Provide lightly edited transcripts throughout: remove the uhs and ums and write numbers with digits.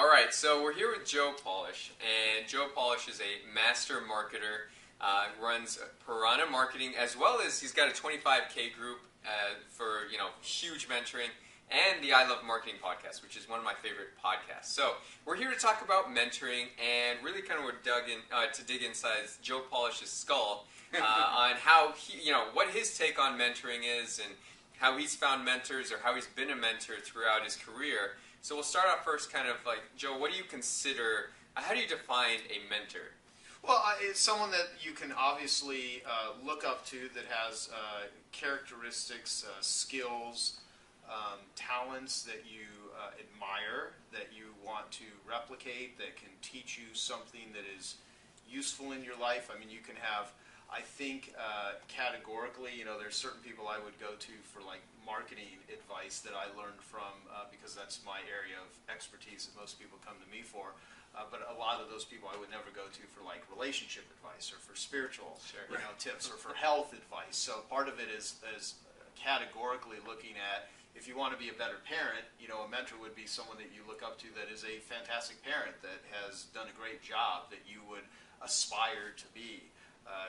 All right, so we're here with Joe Polish, and Joe Polish is a master marketer, runs Piranha Marketing, as well as he's got a 25K group for huge mentoring, and the I Love Marketing podcast, which is one of my favorite podcasts. So we're here to talk about mentoring, and really kind of to dig inside Joe Polish's skull on how what his take on mentoring is, and how he's found mentors or how he's been a mentor throughout his career. So we'll start off first kind of like, Joe, what do you consider, how do you define a mentor? Well, it's someone that you can obviously look up to that has characteristics, skills, talents that you admire, that you want to replicate, that can teach you something that is useful in your life. I mean, you can have, I think, categorically, there's certain people I would go to for like marketing advice that I learned from because that's my area of expertise that most people come to me for. But a lot of those people I would never go to for like relationship advice or for spiritual tips or for health advice. So part of it is categorically looking at, if you want to be a better parent, a mentor would be someone that you look up to that is a fantastic parent, that has done a great job, that you would aspire to be.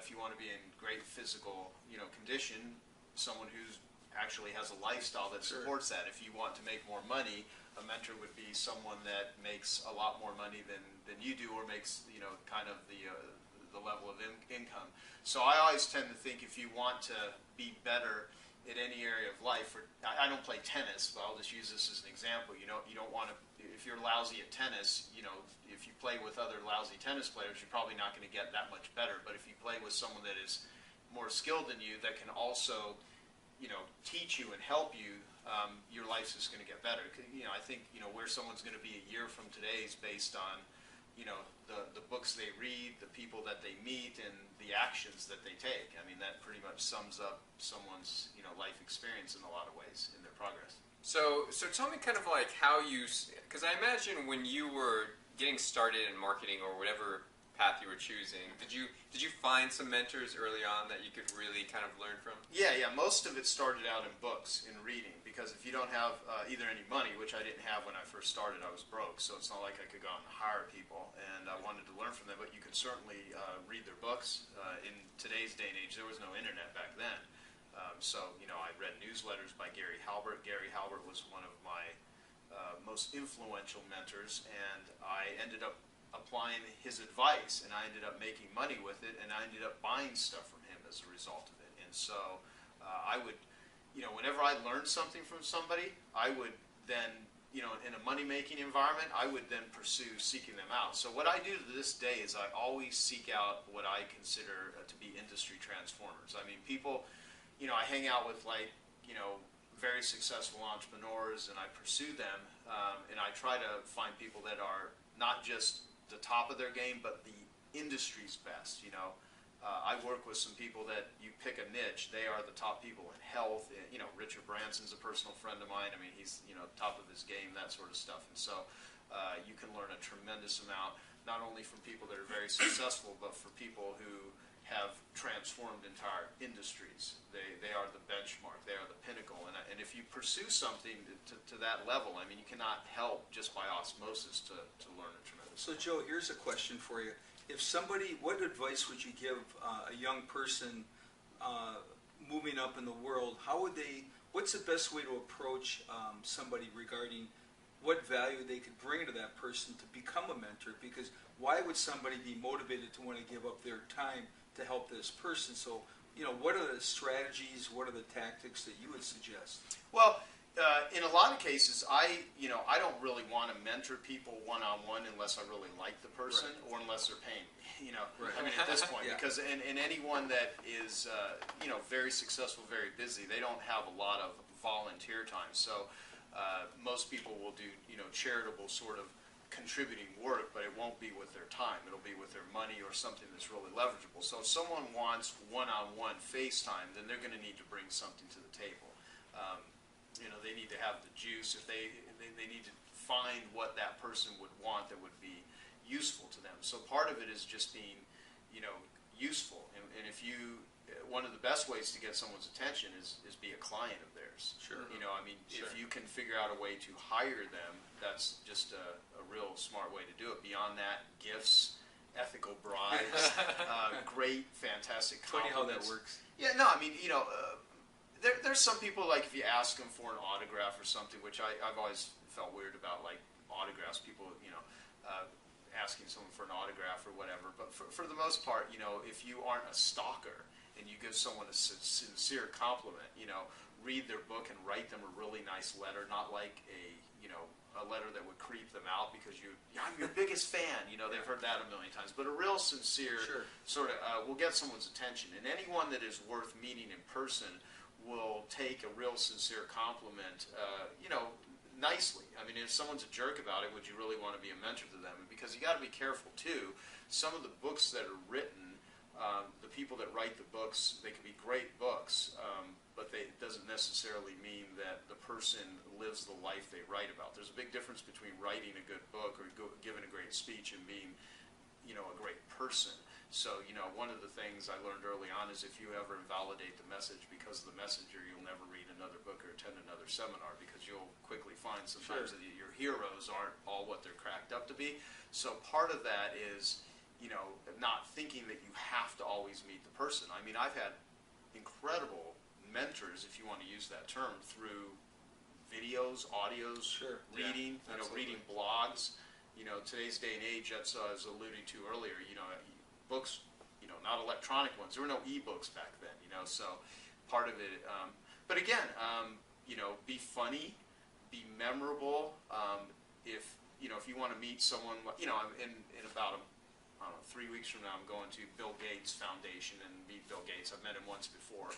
If you want to be in great physical condition, someone who's actually has a lifestyle that supports that. If you want to make more money, a mentor would be someone that makes a lot more money than you do, or makes kind of the level of income. So I always tend to think, if you want to be better in any area of life, or I don't play tennis, but I'll just use this as an example. You don't want to, if you're lousy at tennis, if you play with other lousy tennis players, you're probably not going to get that much better. But if you play with someone that is more skilled than you, that can also teach you and help you, your life's just going to get better. I think where someone's going to be a year from today is based on the books they read, the people that they meet, and the actions that they take. I mean, that pretty much sums up someone's life experience in a lot of ways in their progress. So tell me kind of like how you, because I imagine when you were getting started in marketing or whatever path you were choosing, did you find some mentors early on that you could really kind of learn from? Yeah. Most of it started out in books, in reading, because if you don't have either any money, which I didn't have when I first started, I was broke, so it's not like I could go out and hire people, and I wanted to learn from them, but you could certainly read their books. In today's day and age, there was no internet back then. So I read newsletters by Gary Halbert. Gary Halbert was one of my most influential mentors, and I ended up applying his advice, and I ended up making money with it, and I ended up buying stuff from him as a result of it. And so I would, whenever I learned something from somebody, I would then, in a money-making environment, I would then pursue seeking them out. So what I do to this day is I always seek out what I consider to be industry transformers. I mean, people, I hang out with very successful entrepreneurs, and I pursue them, and I try to find people that are not just the top of their game, but the industry's best. I work with some people that you pick a niche, they are the top people in health. Richard Branson's a personal friend of mine. I mean, he's top of his game, that sort of stuff. And so you can learn a tremendous amount, not only from people that are very successful, but for people who have transformed entire industries. They are the benchmark, they are the pinnacle. And if you pursue something to that level, I mean, you cannot help just by osmosis to learn a tremendous. So Joe, here's a question for you. If somebody, what advice would you give a young person moving up in the world? What's the best way to approach somebody regarding what value they could bring to that person to become a mentor? Because why would somebody be motivated to want to give up their time to help this person? So, what are the strategies, what are the tactics that you would suggest? Well, in a lot of cases, I don't really want to mentor people one-on-one unless I really like the person, right, or unless they're paying me. Right. I mean, at this point, Yeah. because in anyone that is very successful, very busy, they don't have a lot of volunteer time. So most people will do charitable sort of contributing work, but it won't be with their time. It'll be with their money or something that's really leverageable. So if someone wants one-on-one FaceTime, then they're going to need to bring something to the table. They need to have the juice. If they need to find what that person would want that would be useful to them. So part of it is just being, useful. And if you, one of the best ways to get someone's attention is be a client of theirs. Sure. You know, I mean, Sure. if you can figure out a way to hire them, that's just a real smart way to do it. Beyond that, gifts, ethical bribes, great, fantastic Funny how that compliments. works. Yeah, no, I mean, you know, there's some people, like, if you ask them for an autograph or something, which I've always felt weird about, like, autographs, people, you know, asking someone for an autograph or whatever. But for the most part, you know, if you aren't a stalker and you give someone a sincere compliment, you know, read their book and write them a really nice letter, not like a letter that would creep them out because I'm your biggest fan. You know, they've heard that a million times. But a real sincere Sure. sort of will get someone's attention. And anyone that is worth meeting in person will take a real sincere compliment, you know, nicely. I mean, if someone's a jerk about it, would you really want to be a mentor to them? Because you got to be careful too. Some of the books that are written, the people that write the books, they can be great books, but it doesn't necessarily mean that the person lives the life they write about. There's a big difference between writing a good book or giving a great speech and being, you know, a great person. So, you know, one of the things I learned early on is if you ever invalidate the message because of the messenger, you'll never read another book or attend another seminar, because you'll quickly find sometimes Sure. that your heroes aren't all what they're cracked up to be. So part of that is, you know, not thinking that you have to always meet the person. I mean, I've had incredible mentors, if you want to use that term, through videos, audios, Sure. reading, Yeah, you know, reading blogs. You know, today's day and age, that's I was alluding to earlier, you know, books, you know, not electronic ones. There were no e-books back then, you know, so part of it, but again, you know, be funny, be memorable. If you want to meet someone, you know, in about, I don't know, 3 weeks from now, I'm going to Bill Gates Foundation and meet Bill Gates. I've met him once before.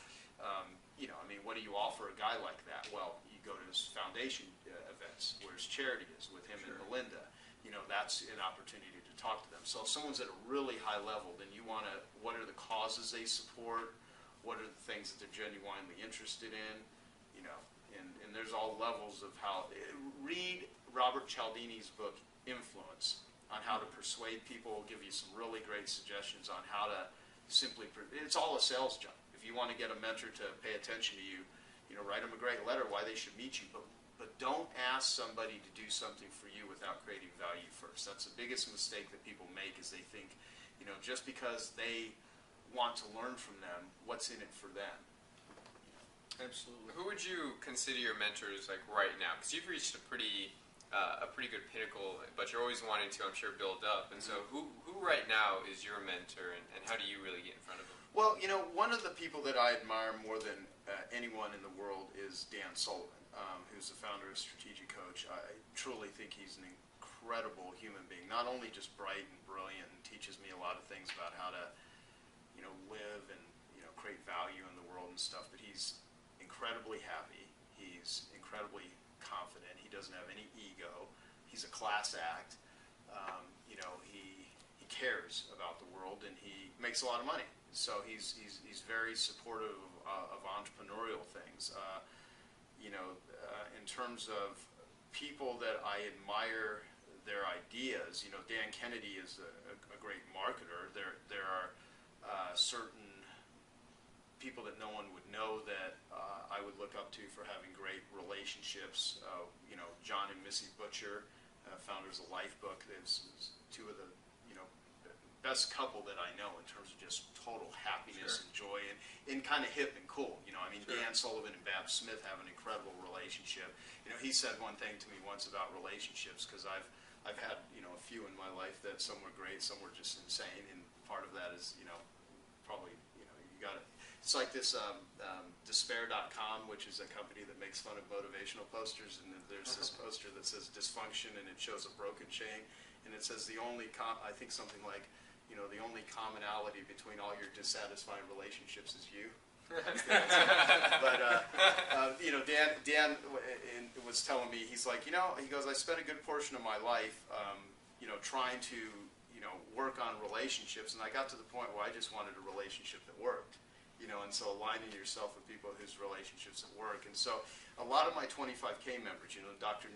You know, I mean, what do you offer a guy like that? Well, you go to his foundation events where his charity is with him Sure. and Melinda. You know, that's an opportunity to talk to them. So if someone's at a really high level, then you want to, what are the causes they support? What are the things that they're genuinely interested in? You know, and there's all levels of how. Read Robert Cialdini's book, Influence, on how to persuade people. Will give you some really great suggestions on how to simply, it's all a sales job. If you want to get a mentor to pay attention to you, you know, write them a great letter why they should meet you, but don't ask somebody to do something for you without creating value first. That's the biggest mistake that people make, is they think, you know, just because they want to learn from them, what's in it for them? Absolutely. Who would you consider your mentors, like, right now? Because you've reached a pretty good pinnacle, but you're always wanting to, I'm sure, build up. And so who right now is your mentor, and how do you really get in front of them? Well, you know, one of the people that I admire more than anyone in the world is Dan Sullivan, who's the founder of Strategic Coach. I truly think he's an incredible human being, not only just bright and brilliant and teaches me a lot of things about how to, you know, live and, you know, create value in the world and stuff, but he's incredibly happy. He's incredibly confident. He doesn't have any ego. He's a class act. You know, he cares about the world, and he makes a lot of money. So he's very supportive of entrepreneurial things. You know, in terms of people that I admire their ideas, you know, Dan Kennedy is a great marketer. There are certain people that no one would know that I would look up to for having great relationships. You know, John and Missy Butcher, founders of Lifebook. There's two of the, you know, best couple that I know in terms of just total happiness and joy, and kind of hip and cool. You know, I mean, Dan Sullivan and Bab Smith have an incredible relationship. You know, he said one thing to me once about relationships, because I've had, you know, a few in my life that some were great, some were just insane, and part of that is, you know, probably, you know, you got to. It's like this despair.com, which is a company that makes fun of motivational posters, and there's this poster that says dysfunction, and it shows a broken chain, and it says the only, I think something like, you know, the only commonality between all your dissatisfying relationships is you. But, you know, Dan was telling me, he's like, you know, he goes, I spent a good portion of my life, you know, trying to, you know, work on relationships, and I got to the point where I just wanted a relationship that worked. You know, and so aligning yourself with people whose relationships at work. And so a lot of my 25K members, you know, Dr.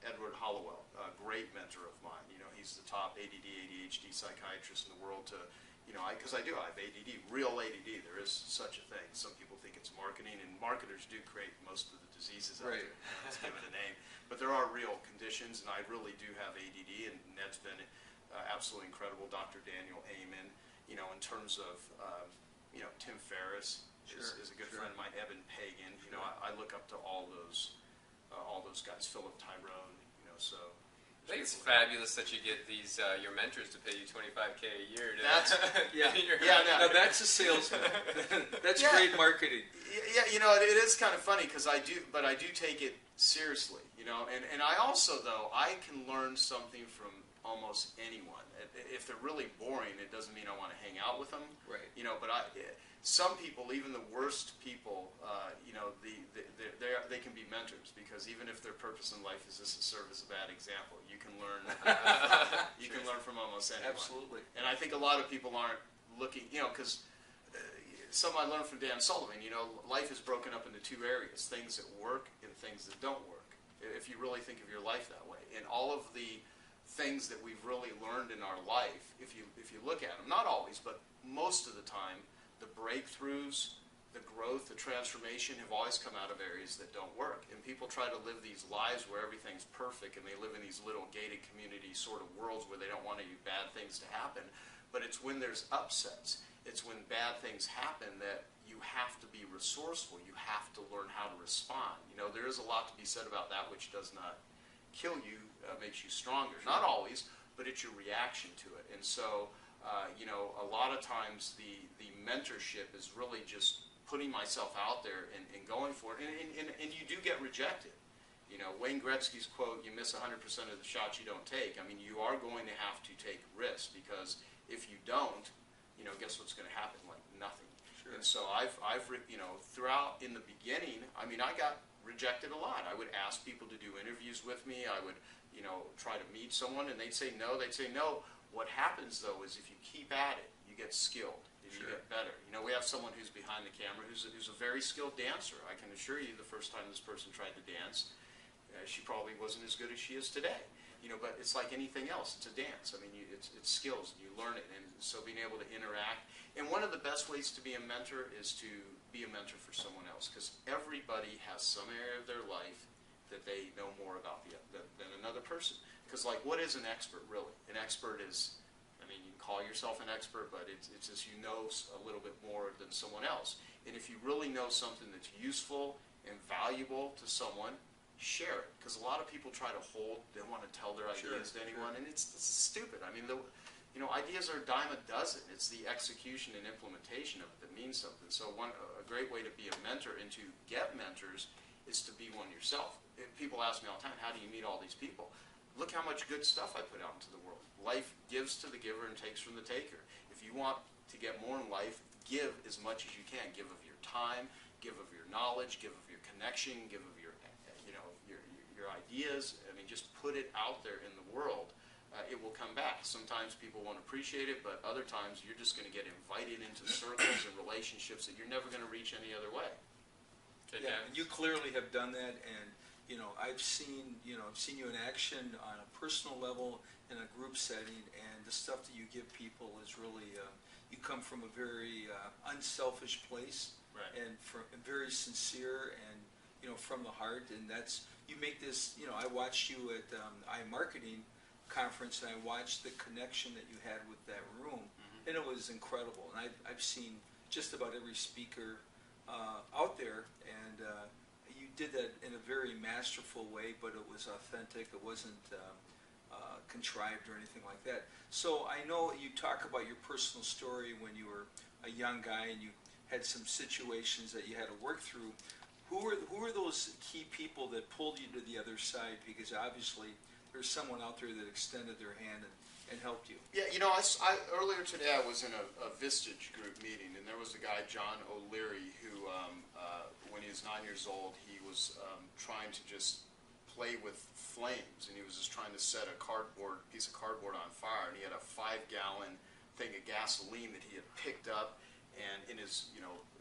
Edward Hollowell, a great mentor of mine. You know, he's the top ADD, ADHD psychiatrist in the world to, because I do, I have ADD, real ADD. There is such a thing. Some people think it's marketing, and marketers do create most of the diseases out there. Let's give it a name. But there are real conditions, and I really do have ADD, and Ned's been absolutely incredible. Dr. Daniel Amen, in terms of, Tim Ferriss is a good friend of mine. Evan Pagan, I look up to all those guys. Philip Tyrone, so. I think it's fabulous that you get these your mentors to pay you $25K a year. Now that's a salesman. That's great marketing. Yeah, it is kind of funny because I do take it seriously, and I also I can learn something from almost anyone. If they're really boring, it doesn't mean I want to hang out with them. Right. But some people, even the worst people, they can be mentors because even if their purpose in life is just to serve as a bad example, you can learn. You can learn from almost anyone. Absolutely. And I think a lot of people aren't looking, because some I learned from Dan Sullivan. Life is broken up into two areas: things that work and things that don't work. If you really think of your life that way, and all of the things that we've really learned in our life, if you look at them, not always, but most of the time, the breakthroughs, the growth, the transformation have always come out of areas that don't work. And people try to live these lives where everything's perfect, and they live in these little gated community sort of worlds where they don't want any bad things to happen. But it's when there's upsets, it's when bad things happen that you have to be resourceful. You have to learn how to respond. There is a lot to be said about that which does not kill you, makes you stronger. Not always, but it's your reaction to it. And so, a lot of times the mentorship is really just putting myself out there and going for it. And you do get rejected. Wayne Gretzky's quote, "You miss 100% of the shots you don't take." I mean, you are going to have to take risks because if you don't, guess what's going to happen? Like nothing. Sure. And so I've throughout in the beginning, I mean, I got rejected a lot. I would ask people to do interviews with me. I would, try to meet someone, and they'd say no. What happens, though, is if you keep at it, you get skilled, and you get better. We have someone who's behind the camera who's a very skilled dancer. I can assure you the first time this person tried to dance, she probably wasn't as good as she is today. But it's like anything else. It's a dance. I mean, it's skills, and you learn it. And so being able to interact. And one of the best ways to be a mentor is to be a mentor for someone else, because everybody has some area of their life that they know more about than another person. Because, what is an expert, really? An expert is, you can call yourself an expert, but it's just you know a little bit more than someone else. And if you really know something that's useful and valuable to someone, share it. Because a lot of people try to they want to tell their ideas to anyone, and it's stupid. I mean, ideas are a dime a dozen. It's the execution and implementation of it that means something. So a great way to be a mentor and to get mentors is to be one yourself. People ask me all the time, how do you meet all these people? Look how much good stuff I put out into the world. Life gives to the giver and takes from the taker. If you want to get more in life, give as much as you can. Give of your time, give of your knowledge, give of your connection, give of your ideas. I mean, just put it out there in the world. It will come back. Sometimes people won't appreciate it, but other times you're just going to get invited into circles and relationships that you're never going to reach any other way. Yeah, and you clearly have done that, and I've seen you in action on a personal level in a group setting, and the stuff that you give people is really you come from a very unselfish place, right, and very sincere, and from the heart, and you make this. I watched you at iMarketing conference, and I watched the connection that you had with that room, and it was incredible. And I've seen just about every speaker out there, and you did that in a very masterful way, but it was authentic. It wasn't contrived or anything like that. So I know you talk about your personal story when you were a young guy and you had some situations that you had to work through. Who were those key people that pulled you to the other side? Because obviously there's someone out there that extended their hand and helped you. Yeah, earlier today I was in a Vistage group meeting, and there was a guy, John O'Leary, who when he was 9 years old, he was trying to just play with flames, and he was just trying to set a piece of cardboard on fire, and he had a 5-gallon thing of gasoline that he had picked up and in his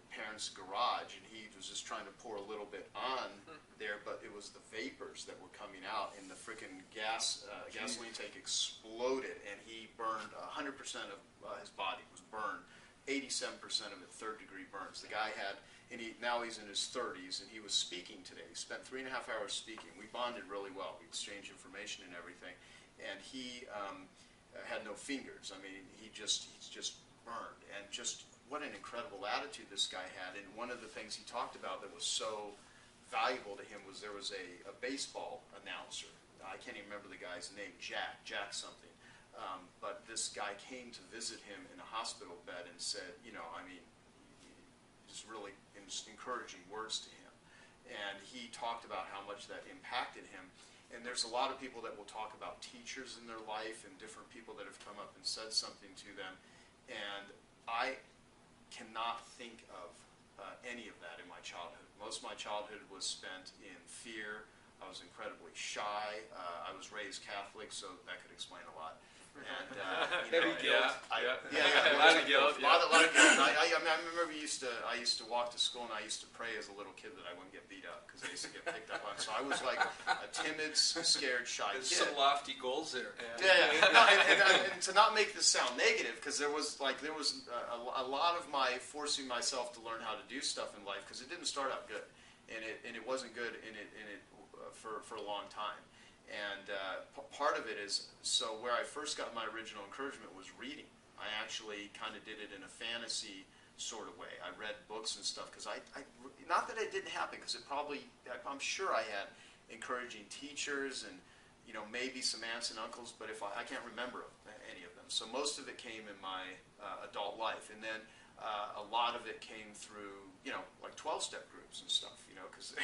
parents' garage, and he was just trying to pour a little bit on there, but it was the vapors that were coming out, and the freaking gasoline tank exploded, and he burned 100 100% of his body was burned, 87% of it third-degree burns. The guy had, and now he's in his 30s, and he was speaking today. He spent 3.5 hours speaking. We bonded really well. We exchanged information and everything. And he had no fingers. I mean, he's just burned. And just what an incredible attitude this guy had. And one of the things he talked about that was so valuable to him was there was a baseball announcer. I can't even remember the guy's name, Jack something. But this guy came to visit him in a hospital bed and said, just really encouraging words to him. And he talked about how much that impacted him. And there's a lot of people that will talk about teachers in their life and different people that have come up and said something to them. And I cannot think of any of that in my childhood. Most of my childhood was spent in fear. I was incredibly shy. I was raised Catholic, so that could explain a lot. And heavy guilt. A lot of guilt. I remember I used to walk to school, and I used to pray as a little kid that I wouldn't get beat up because I used to get picked up on. So I was like a timid, scared, shy There's kid. some lofty goals there. And to not make this sound negative, because there was a lot of my forcing myself to learn how to do stuff in life, because it didn't start out good, and it wasn't good for a long time. And part of it is, so where I first got my original encouragement was reading. I actually kind of did it in a fantasy sort of way. I read books and stuff because not that it didn't happen, because I'm sure I had encouraging teachers and maybe some aunts and uncles, but I can't remember any of them. So most of it came in my adult life, and then a lot of it came through like 12-step groups and stuff. Because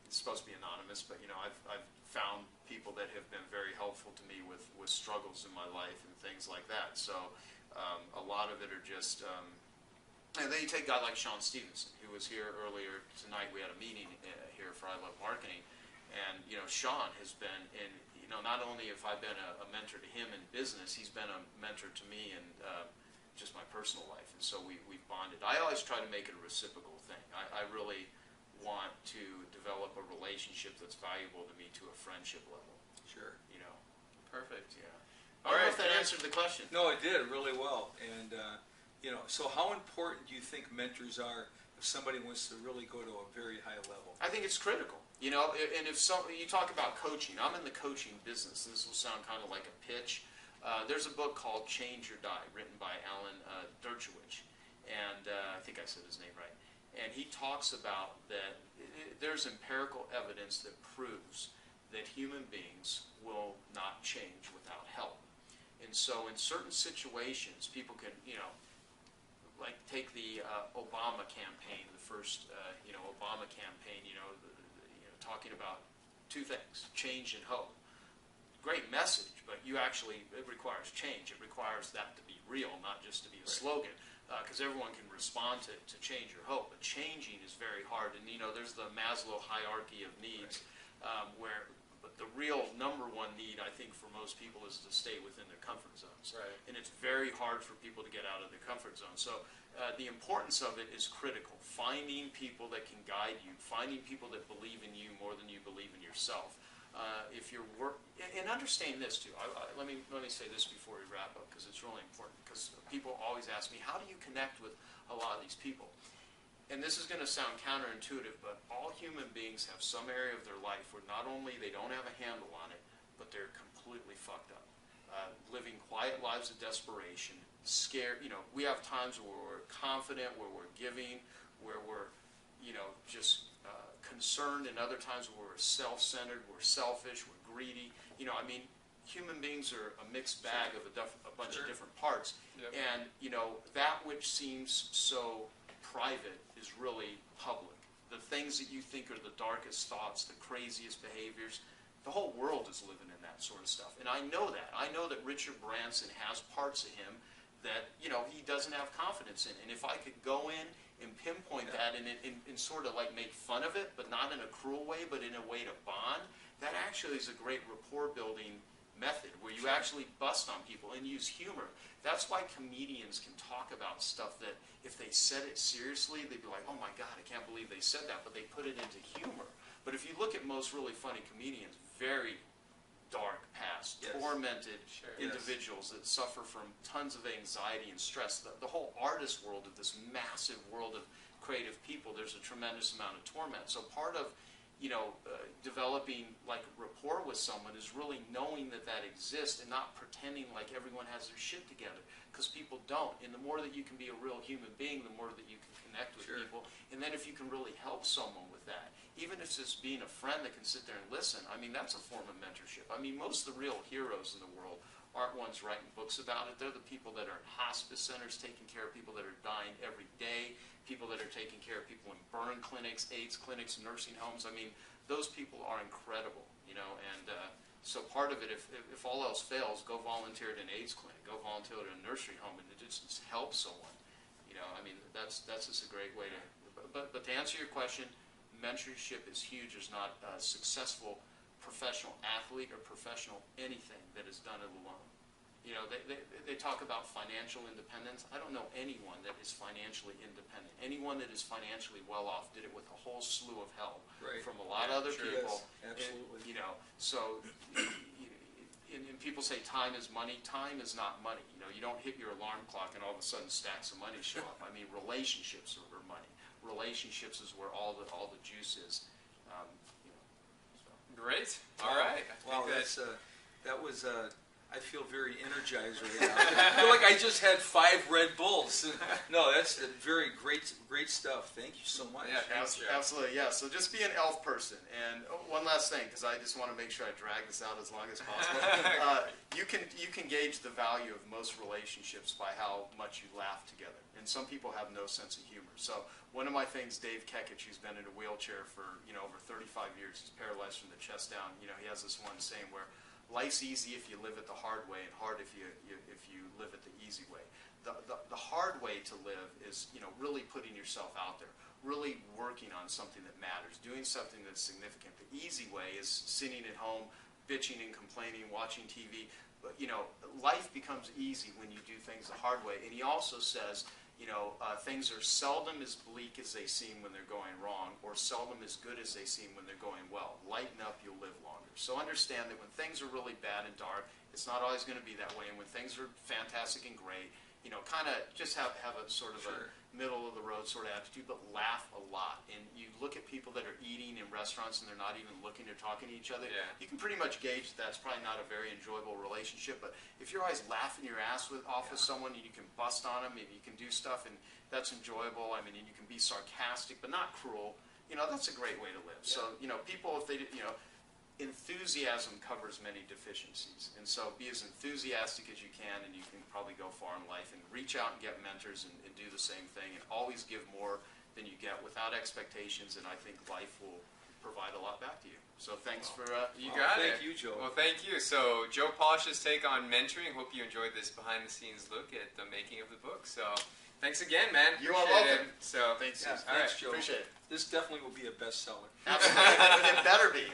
it's supposed to be anonymous, but I've found people that have been very helpful to me with struggles in my life and things like that. So a lot of it are just, and then you take a guy like Sean Stevenson, who was here earlier tonight. We had a meeting here for I Love Marketing, and Sean has been in, not only have I been a mentor to him in business, he's been a mentor to me in just my personal life, and so we've bonded. I always try to make it a reciprocal thing. I really want to develop a relationship that's valuable to me to a friendship level. Sure. Perfect. Yeah. I don't know if that answered the question. No, it did really well. And so how important do you think mentors are if somebody wants to really go to a very high level? I think it's critical. And if you talk about coaching, I'm in the coaching business, and this will sound kind of like a pitch. There's a book called Change or Die, written by Alan Dershowitz, and I think I said his name right. And he talks about that there's empirical evidence that proves that human beings will not change without help. And so in certain situations, people can, like take the Obama campaign, the first, Obama campaign, talking about two things, change and hope. Great message, but it requires change. It requires that to be real, not just to be a slogan. Because everyone can respond to change or hope, but changing is very hard. And there's the Maslow hierarchy of needs, but the real number one need, I think, for most people is to stay within their comfort zones. Right. And it's very hard for people to get out of their comfort zone. So the importance of it is critical. Finding people that can guide you, finding people that believe in you more than you believe in yourself. And understand this too. Let me say this before we wrap up, because it's really important. Because people always ask me, how do you connect with a lot of these people? And this is going to sound counterintuitive, but all human beings have some area of their life where not only they don't have a handle on it, but they're completely fucked up, living quiet lives of desperation, scared. We have times where we're confident, where we're giving, where we're, just concerned, and other times where we're self-centered, we're selfish, we're greedy. Human beings are a mixed bag of a bunch of different parts. Yep. And, that which seems so private is really public. The things that you think are the darkest thoughts, the craziest behaviors, the whole world is living in that sort of stuff. And I know that. I know that Richard Branson has parts of him that, he doesn't have confidence in. And if I could go in and pinpoint that and sort of like make fun of it, but not in a cruel way, but in a way to bond, that actually is a great rapport building method where you actually bust on people and use humor. That's why comedians can talk about stuff that if they said it seriously, they'd be like, oh my God, I can't believe they said that, but they put it into humor. But if you look at most really funny comedians, very dark past, Yes. tormented Sure. individuals that suffer from tons of anxiety and stress. The whole artist world of this massive world of creative people, there's a tremendous amount of torment. So part of developing like rapport with someone is really knowing that that exists and not pretending like everyone has their shit together, because people don't. And the more that you can be a real human being, the more that you can connect with Sure. people. And then if you can really help someone with that, even if it's just being a friend that can sit there and listen, I mean, that's a form of mentorship. I mean, most of the real heroes in the world aren't ones writing books about it. They're the people that are in hospice centers taking care of people that are dying every day, people that are taking care of people in burn clinics, AIDS clinics, nursing homes. I mean, those people are incredible, and so part of it, if all else fails, go volunteer at an AIDS clinic, go volunteer at a nursery home, and just help someone. I mean, that's just a great way to, but to answer your question, mentorship is huge. There's not a successful professional athlete or professional anything that is done it alone. They talk about financial independence. I don't know anyone that is financially independent. Anyone that is financially well off did it with a whole slew of help from a lot of other sure. people. Yes, absolutely. So and people say time is money. Time is not money. You don't hit your alarm clock and all of a sudden stacks of money show up. I mean, relationships are money. Relationships is where all the juice is. So. Great. All right. Wow, that was. I feel very energized right now. I feel like I just had 5 Red Bulls. No, that's very great stuff. Thank you so much. Yeah, thanks, Joe. Absolutely, yeah. So just be an elf person. And one last thing, because I just want to make sure I drag this out as long as possible. You can gauge the value of most relationships by how much you laugh together. And some people have no sense of humor. So one of my things, Dave Kekich, who's been in a wheelchair for over 35 years, he's paralyzed from the chest down. He has this one saying where life's easy if you live it the hard way, and hard if you live it the easy way. The hard way to live is really putting yourself out there, really working on something that matters, doing something that's significant. The easy way is sitting at home, bitching and complaining, watching TV. But life becomes easy when you do things the hard way. And he also says, things are seldom as bleak as they seem when they're going wrong, or seldom as good as they seem when they're going well. Lighten up, you'll live longer. So understand that when things are really bad and dark, it's not always going to be that way. And when things are fantastic and great, kind of just have a sort of Sure. a middle of the road sort of attitude, but laugh a lot. And you look at people that are eating in restaurants and they're not even looking or talking to each other. Yeah. You can pretty much gauge that's probably not a very enjoyable relationship. But if you're always laughing your ass off with someone, and you can bust on them, and you can do stuff, and that's enjoyable. I mean, and you can be sarcastic, but not cruel. That's a great way to live. Yeah. So people, if they enthusiasm covers many deficiencies, and so be as enthusiastic as you can, and you can probably go far in life. And reach out and get mentors, and do the same thing, and always give more than you get without expectations. And I think life will provide a lot back to you. So thanks for You got it. Thank you, Joe. Well, thank you. So Joe Polish's take on mentoring. Hope you enjoyed this behind-the-scenes look at the making of the book. So thanks again, man. You are Appreciate welcome. it. So thanks. Yeah, all right. thanks, Joe. Appreciate it. This definitely will be a bestseller. Absolutely. It better be.